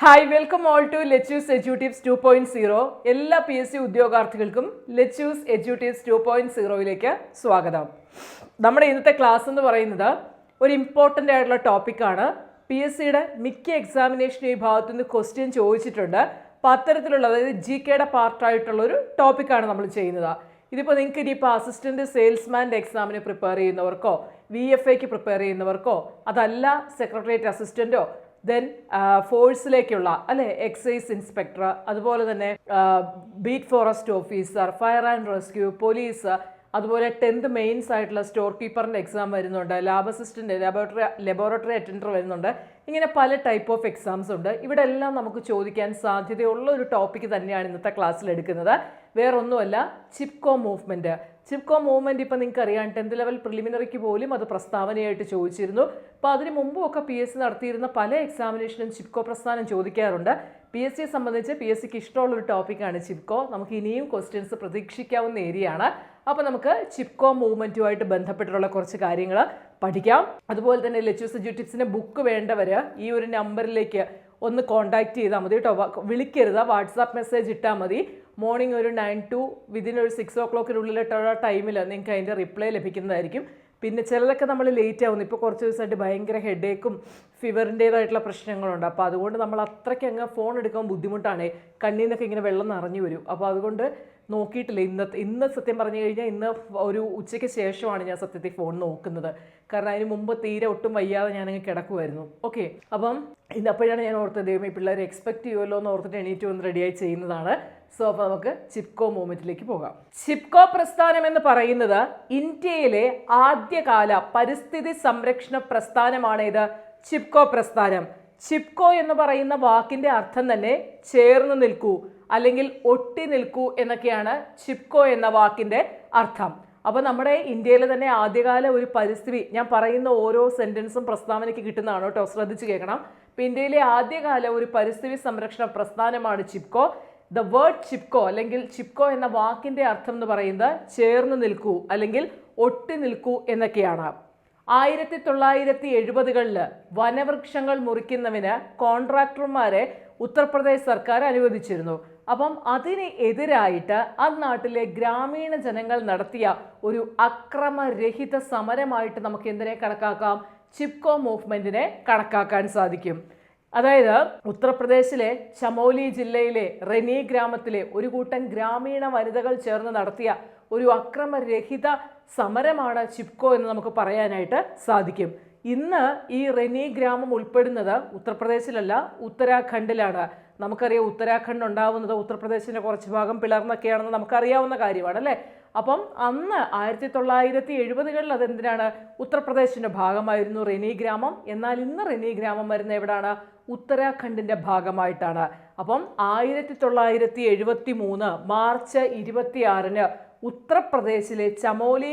Hi, welcome all to let us എഡ്യൂട്ടിവ്സ് 2.0. എല്ലാ PSC ഉദ്യോഗാർത്ഥികൾക്കും lettuce എഡ്യൂട്ടിവ്സ് 2.0യിലേക്ക് സ്വാഗതം. നമ്മുടെ ഇന്നത്തെ ക്ലാസ് എന്ന് പറയുന്നത് ഒരു ഇമ്പോർട്ടൻ്റ് ആയിട്ടുള്ള ടോപ്പിക്കാണ്. PSCയുടെ മിക്ക എക്സാമിനേഷൻ ഈ ഭാഗത്തു നിന്ന് ക്വസ്റ്റ്യൻ ചോദിച്ചിട്ടുണ്ട്. അപ്പോൾ അത്തരത്തിലുള്ള, അതായത് GKയുടെ പാർട്ടായിട്ടുള്ളൊരു ടോപ്പിക്കാണ് നമ്മൾ ചെയ്യുന്നത്. ഇതിപ്പോൾ നിങ്ങൾക്ക് ഇനിയിപ്പോൾ അസിസ്റ്റൻറ്റ് സെയിൽസ്മാൻ്റെ എക്സാമിന് പ്രിപ്പയർ ചെയ്യുന്നവർക്കോ VFAക്ക് പ്രിപ്പയർ ചെയ്യുന്നവർക്കോ അതല്ല സെക്രട്ടേറിയറ്റ് അസിസ്റ്റൻറ്റോ ദെൻ ഫോഴ്സിലേക്കുള്ള അല്ലെ എക്സൈസ് ഇൻസ്പെക്ടർ, അതുപോലെ തന്നെ beat forest officer, fire and rescue, police, അതുപോലെ 10th മെയിൻസ് ആയിട്ടുള്ള സ്റ്റോർ കീപ്പറിൻ്റെ എക്സാം വരുന്നുണ്ട്, ലാബ് അസിസ്റ്റൻ്റ്, ലബോറട്ടറി അറ്റൻഡർ വരുന്നുണ്ട്. ഇങ്ങനെ പല ടൈപ്പ് ഓഫ് എക്സാംസ് ഉണ്ട്. ഇവിടെ എല്ലാം നമുക്ക് ചോദിക്കാൻ സാധ്യതയുള്ള ഒരു ടോപ്പിക്ക് തന്നെയാണ് ഇന്നത്തെ ക്ലാസ്സിൽ എടുക്കുന്നത്. വേറൊന്നുമല്ല, ചിപ്കോ മൂവ്മെൻറ്റ്. ചിപ്കോ മൂവ്മെൻറ്റ് ഇപ്പോൾ നിങ്ങൾക്ക് അറിയാം, 10th ലെവൽ പ്രിലിമിനറിക്ക് പോലും അത് പ്രസ്താവനയായിട്ട് ചോദിച്ചിരുന്നു. അപ്പോൾ അതിന് മുമ്പും ഒക്കെ PSC നടത്തിയിരുന്ന പല എക്സാമിനേഷനും ചിപ്കോ പ്രസ്ഥാനം ചോദിക്കാറുണ്ട്. PSCയെ സംബന്ധിച്ച് PSCക്ക് ഇഷ്ടമുള്ളൊരു ടോപ്പിക്കാണ് ചിപ്കോ. നമുക്ക് ഇനിയും ക്വസ്റ്റ്യൻസ് പ്രതീക്ഷിക്കാവുന്ന ഏരിയയാണ്. അപ്പോൾ നമുക്ക് ചിപ്കോ മൂവ്മെൻറ്റുമായിട്ട് ബന്ധപ്പെട്ടുള്ള കുറച്ച് കാര്യങ്ങൾ പഠിക്കാം. അതുപോലെ തന്നെ ലെറ്റ്യൂസ് എഡ്യൂട്ടിവ്സിൻ്റെ ബുക്ക് വേണ്ടവർ ഈ ഒരു നമ്പറിലേക്ക് ഒന്ന് കോൺടാക്ട് ചെയ്താൽ മതി കേട്ടോ. വിളിക്കരുത്, വാട്സാപ്പ് മെസ്സേജ് ഇട്ടാൽ മതി. മോർണിംഗ് ഒരു 9 to വിതിൻ ഒരു 6 o'clock ടൈമിൽ നിങ്ങൾക്ക് അതിൻ്റെ റിപ്ലൈ ലഭിക്കുന്നതായിരിക്കും. പിന്നെ ചിലതൊക്കെ നമ്മൾ ലേറ്റ് ആവുന്നു. ഇപ്പോൾ കുറച്ച് ദിവസമായിട്ട് ഭയങ്കര ഹെഡേക്കും ഫീവറിൻ്റേതായിട്ടുള്ള പ്രശ്നങ്ങളുണ്ട്. അപ്പോൾ അതുകൊണ്ട് നമ്മൾ അത്രയ്ക്ക് അങ്ങ് ഫോൺ എടുക്കാൻ ബുദ്ധിമുട്ടാണ്. കണ്ണിൽ നിന്നൊക്കെ ഇങ്ങനെ വെള്ളം നിറഞ്ഞു വരും. അപ്പോൾ അതുകൊണ്ട് നോക്കിയിട്ടില്ല. ഇന്ന് സത്യം പറഞ്ഞു കഴിഞ്ഞാൽ ഇന്ന് ഒരു ഉച്ചയ്ക്ക് ശേഷമാണ് ഞാൻ സത്യത്തിൽ ഫോൺ നോക്കുന്നത്. കാരണം അതിന് മുമ്പ് തീരെ ഒട്ടും വയ്യാതെ ഞാനങ്ങ് കിടക്കുമായിരുന്നു. ഓക്കെ, അപ്പം അപ്പോഴാണ് ഞാൻ ഓർത്തത്, ദൈവം ഈ പിള്ളേർ എക്സ്പെക്ട് ചെയ്യുമല്ലോ എന്ന് ഓർത്തിട്ട് എണീറ്റ് വന്ന് റെഡിയായി ചെയ്യുന്നതാണ്. സോ അപ്പോൾ നമുക്ക് ചിപ്കോ മൂവ്മെൻറ്റിലേക്ക് പോകാം. ചിപ്കോ പ്രസ്ഥാനം എന്ന് പറയുന്നത് ഇന്ത്യയിലെ ആദ്യകാല പരിസ്ഥിതി സംരക്ഷണ പ്രസ്ഥാനമാണ്. ഇത് ചിപ്കോ പ്രസ്ഥാനം. ചിപ്കോ എന്ന് പറയുന്ന വാക്കിൻ്റെ അർത്ഥം തന്നെ ചേർന്ന് നിൽക്കൂ അല്ലെങ്കിൽ ഒട്ടി നിൽക്കൂ എന്നൊക്കെയാണ് ചിപ്കോ എന്ന വാക്കിൻ്റെ അർത്ഥം. അപ്പോൾ നമ്മുടെ ഇന്ത്യയിലെ തന്നെ ആദ്യകാല ഒരു പരിസ്ഥിതി, ഞാൻ പറയുന്ന ഓരോ സെൻറ്റൻസും പ്രസ്താവനയ്ക്ക് കിട്ടുന്നതാണ് കേട്ടോ, ശ്രദ്ധിച്ച് കേൾക്കണം. അപ്പോൾ ഇന്ത്യയിലെ ആദ്യകാല ഒരു പരിസ്ഥിതി സംരക്ഷണ പ്രസ്ഥാനമാണ് ചിപ്കോ. ദ വേർഡ് ചിപ്കോ അല്ലെങ്കിൽ ചിപ്കോ എന്ന വാക്കിൻ്റെ അർത്ഥം എന്ന് പറയുന്നത് ചേർന്ന് നിൽക്കൂ അല്ലെങ്കിൽ ഒട്ടി നിൽക്കൂ എന്നൊക്കെയാണ്. 1970കളിൽ വനവൃക്ഷങ്ങൾ മുറിക്കുന്നതിന് കോൺട്രാക്ടർമാരെ ഉത്തർപ്രദേശ് സർക്കാർ അനുവദിച്ചിരുന്നു. അപ്പം അതിന് എതിരായിട്ട് ആ നാട്ടിലെ ഗ്രാമീണ ജനങ്ങൾ നടത്തിയ ഒരു അക്രമരഹിത സമരമായിട്ട് നമുക്ക് എന്തിനെ കണക്കാക്കാം? ചിപ്കോ മൂവ്മെൻറ്റിനെ കണക്കാക്കാൻ സാധിക്കും. അതായത് ഉത്തർപ്രദേശിലെ ചമോലി ജില്ലയിലെ റെനി ഗ്രാമത്തിലെ ഒരു കൂട്ടം ഗ്രാമീണ വനിതകൾ ചേർന്ന് നടത്തിയ ഒരു അക്രമരഹിത സമരമാണ് ചിപ്കോ എന്ന് നമുക്ക് പറയാനായിട്ട് സാധിക്കും. ഇന്ന് ഈ റെനി ഗ്രാമം ഉൾപ്പെടുന്നത് ഉത്തർപ്രദേശിലല്ല, ഉത്തരാഖണ്ഡിലാണ്. നമുക്കറിയാം ഉത്തരാഖണ്ഡ് ഉണ്ടാവുന്നത് ഉത്തർപ്രദേശിൻ്റെ കുറച്ച് ഭാഗം പിളർന്നൊക്കെയാണെന്ന് നമുക്കറിയാവുന്ന കാര്യമാണ് അല്ലേ. അപ്പം അന്ന് 1970കളിൽ അതെന്തിനാണ്? ഉത്തർപ്രദേശിൻ്റെ ഭാഗമായിരുന്നു റെനി ഗ്രാമം. എന്നാൽ ഇന്ന് റെനി ഗ്രാമം വരുന്ന എവിടാണ്? ഉത്തരാഖണ്ഡിൻ്റെ ഭാഗമായിട്ടാണ്. അപ്പം 1973 മാർച്ച് 26 ഉത്തർപ്രദേശിലെ ചമോലി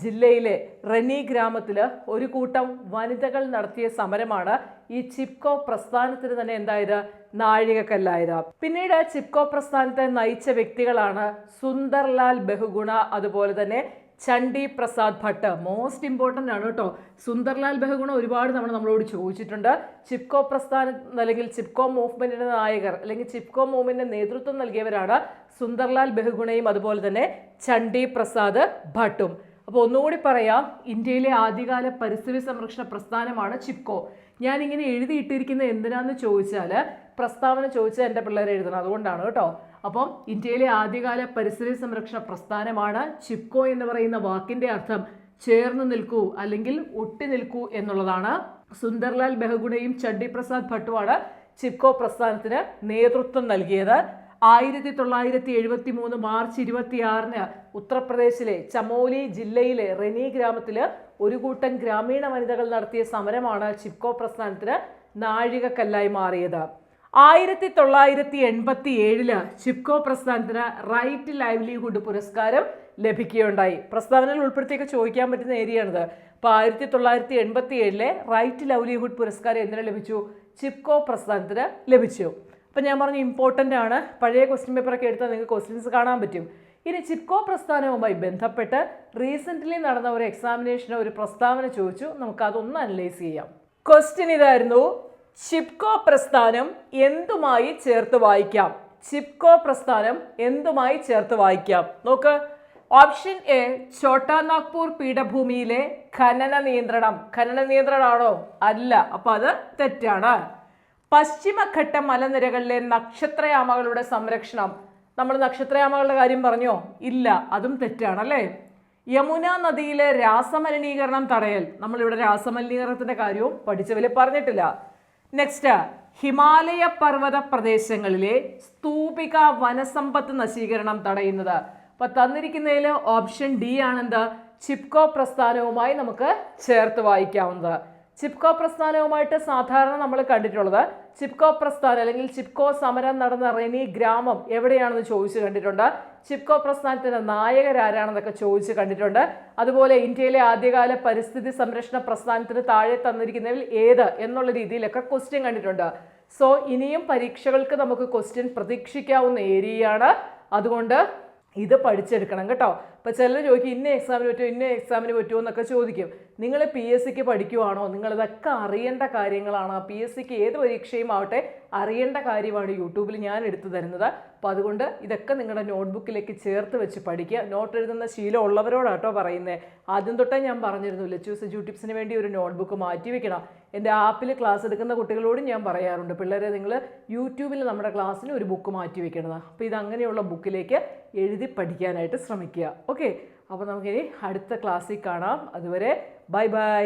ജില്ലയിലെ റെനി ഗ്രാമത്തിൽ ഒരു കൂട്ടം വനിതകൾ നടത്തിയ സമരമാണ് ഈ ചിപ്കോ പ്രസ്ഥാനത്തിന് തന്നെ എന്തായത്? നാഴികക്കല്ലായത്. പിന്നീട് ചിപ്കോ പ്രസ്ഥാനത്തെ നയിച്ച വ്യക്തികളാണ് സുന്ദർലാൽ ബഹുഗുണ, അതുപോലെ തന്നെ ചണ്ഡി പ്രസാദ് ഭട്ട്. മോസ്റ്റ് ഇമ്പോർട്ടൻ്റ് ആണ് കേട്ടോ. സുന്ദർലാൽ ബഹുഗുണ ഒരുപാട് തവണ നമ്മളോട് ചോദിച്ചിട്ടുണ്ട്. ചിപ്കോ പ്രസ്ഥാനം അല്ലെങ്കിൽ ചിപ്കോ മൂവ്മെൻറ്റിൻ്റെ നായകർ അല്ലെങ്കിൽ ചിപ്കോ മൂവ്മെൻറ്റിന് നേതൃത്വം നൽകിയവരാണ് സുന്ദർലാൽ ബഹുഗുണയും അതുപോലെ തന്നെ ചണ്ഡി പ്രസാദ് ഭട്ടും. അപ്പോൾ ഒന്നുകൂടി പറയാം, ഇന്ത്യയിലെ ആദ്യകാല പരിസ്ഥിതി സംരക്ഷണ പ്രസ്ഥാനമാണ് ചിപ്കോ. ഞാനിങ്ങനെ എഴുതിയിട്ടിരിക്കുന്നത് എന്തിനാന്ന് ചോദിച്ചാൽ, പ്രസ്താവന ചോദിച്ചാൽ എൻ്റെ പിള്ളേരെ എഴുതണം, അതുകൊണ്ടാണ് കേട്ടോ. അപ്പം ഇന്ത്യയിലെ ആദ്യകാല പരിസ്ഥിതി സംരക്ഷണ പ്രസ്ഥാനമാണ് ചിപ്കോ എന്ന് പറയുന്ന വാക്കിൻ്റെ അർത്ഥം ചേർന്ന് നിൽക്കൂ അല്ലെങ്കിൽ ഒട്ടി നിൽക്കൂ എന്നുള്ളതാണ്. സുന്ദർലാൽ ബഹുഗുണയും ചണ്ഡി പ്രസാദ് ഭട്ടുമാണ് ചിപ്കോ പ്രസ്ഥാനത്തിന് നേതൃത്വം നൽകിയത്. 1973 മാർച്ച് 26 ഉത്തർപ്രദേശിലെ ചമോലി ജില്ലയിലെ റെനി ഗ്രാമത്തിൽ ഒരു കൂട്ടം ഗ്രാമീണ വനിതകൾ നടത്തിയ സമരമാണ് ചിപ്കോ പ്രസ്ഥാനത്തിന് നാഴികക്കല്ലായി മാറിയത്. 1987 ചിപ്കോ പ്രസ്ഥാനത്തിന് റൈറ്റ് ലൈവ്ലിഹുഡ് പുരസ്കാരം ലഭിക്കുകയുണ്ടായി. പ്രസ്താവനയിൽ ഉൾപ്പെടുത്തിയൊക്കെ ചോദിക്കാൻ പറ്റുന്ന ഏരിയയാണിത്. അപ്പോൾ 1987 റൈറ്റ് ലൈവ്ലിഹുഡ് പുരസ്കാരം എന്തിനു ലഭിച്ചു? ചിപ്കോ പ്രസ്ഥാനത്തിന് ലഭിച്ചു. അപ്പം ഞാൻ പറഞ്ഞു ഇമ്പോർട്ടൻ്റ് ആണ്. പഴയ ക്വസ്റ്റ്യൻ പേപ്പറൊക്കെ എടുത്താൽ നിങ്ങൾക്ക് ക്വസ്റ്റ്യൻസ് കാണാൻ പറ്റും. ഇനി ചിപ്കോ പ്രസ്ഥാനവുമായി ബന്ധപ്പെട്ട് റീസെൻ്റ്ലി നടന്ന ഒരു എക്സാമിനേഷന് ഒരു പ്രസ്താവന ചോദിച്ചു. നമുക്കതൊന്ന് അനലൈസ് ചെയ്യാം. ക്വസ്റ്റ്യൻ ഇതായിരുന്നു: ചിപ്കോ പ്രസ്ഥാനം എന്തുമായി ചേർത്ത് വായിക്കാം? ചിപ്കോ പ്രസ്ഥാനം എന്തുമായി ചേർത്ത് വായിക്കാം? നോക്ക്. ഓപ്ഷൻ എ, ഛോട്ടാ നാഗ്പൂർ പീഠഭൂമിയിലെ ഖനന നിയന്ത്രണമാണോ? അല്ല, അപ്പൊ അത് തെറ്റാണ്. പശ്ചിമഘട്ട മലനിരകളിലെ നക്ഷത്രയാമകളുടെ സംരക്ഷണം. നമ്മൾ നക്ഷത്രയാമകളുടെ കാര്യം പറഞ്ഞോ? ഇല്ല, അതും തെറ്റാണ് അല്ലേ. യമുന നദിയിലെ രാസമലിനീകരണം തടയൽ. നമ്മളിവിടെ രാസമലിനീകരണത്തിന്റെ കാര്യവും പഠിച്ചവര് പറഞ്ഞിട്ടില്ല. നെക്സ്റ്റ്, ഹിമാലയ പർവ്വത പ്രദേശങ്ങളിലെ സ്തൂപിക വനസമ്പത്ത് നശീകരണം തടയുന്നത്. അപ്പൊ തന്നിരിക്കുന്നതിൽ ഓപ്ഷൻ ഡി ആണെന്ത്? ചിപ്കോ പ്രസ്ഥാനവുമായി നമുക്ക് ചേർത്ത് വായിക്കാവുന്നത്. ചിപ്കോ പ്രസ്ഥാനവുമായിട്ട് സാധാരണ നമ്മൾ കണ്ടിട്ടുള്ളത്, ചിപ്കോ പ്രസ്ഥാനം അല്ലെങ്കിൽ ചിപ്കോ സമരം നടന്ന റെനി ഗ്രാമം എവിടെയാണെന്ന് ചോദിച്ചു കണ്ടിട്ടുണ്ട്. ചിപ്കോ പ്രസ്ഥാനത്തിന്റെ നായകരാരാണെന്നൊക്കെ ചോദിച്ചു കണ്ടിട്ടുണ്ട്. അതുപോലെ ഇന്ത്യയിലെ ആദ്യകാല പരിസ്ഥിതി സംരക്ഷണ പ്രസ്ഥാനത്തിന് താഴെ തന്നിരിക്കുന്നതിൽ ഏത് എന്നുള്ള രീതിയിലൊക്കെ ക്വസ്റ്റ്യൻ കണ്ടിട്ടുണ്ട്. സോ ഇനിയും പരീക്ഷകൾക്ക് നമുക്ക് ക്വസ്റ്റ്യൻ പ്രതീക്ഷിക്കാവുന്ന ഏരിയയാണ്. അതുകൊണ്ട് ഇത് പഠിച്ചെടുക്കണം കേട്ടോ. അപ്പോൾ ചിലർ ചോദിക്കും ഇന്ന എക്സാമിന് പറ്റുമോ എന്നൊക്കെ ചോദിക്കും. നിങ്ങൾ PSCക്ക് പഠിക്കുവാണോ? നിങ്ങളിതൊക്കെ അറിയേണ്ട കാര്യങ്ങളാണ്. PSCക്ക് ഏത് പരീക്ഷയും ആവട്ടെ അറിയേണ്ട കാര്യമാണ് യൂട്യൂബിൽ ഞാൻ എടുത്തു തരുന്നത്. അപ്പോൾ അതുകൊണ്ട് ഇതൊക്കെ നിങ്ങളുടെ നോട്ട്ബുക്കിലേക്ക് ചേർത്ത് വെച്ച് പഠിക്കുക. നോട്ട് എഴുതുന്ന ശീലം ഉള്ളവരോടാട്ടോ പറയുന്നത്. ആദ്യം തൊട്ടേ ഞാൻ പറഞ്ഞിരുന്നു, ലെറ്റ്യൂസ് എഡ്യൂട്ടിപ്സിന് വേണ്ടി ഒരു നോട്ട്ബുക്ക് മാറ്റി വെക്കണം. എൻ്റെ ആപ്പിൽ ക്ലാസ് എടുക്കുന്ന കുട്ടികളോടും ഞാൻ പറയാറുണ്ട്, പിള്ളേരെ നിങ്ങൾ യൂട്യൂബിൽ നമ്മുടെ ക്ലാസ്സിന് ഒരു ബുക്ക് മാറ്റി വെക്കണത്. അപ്പോൾ ഇതങ്ങനെയുള്ള ബുക്കിലേക്ക് എഴുതി പഠിക്കാനായിട്ട് ശ്രമിക്കുക. ഓക്കെ, അപ്പോൾ നമുക്കിനി അടുത്ത ക്ലാസ്സിൽ കാണാം. അതുവരെ ബൈ ബൈ.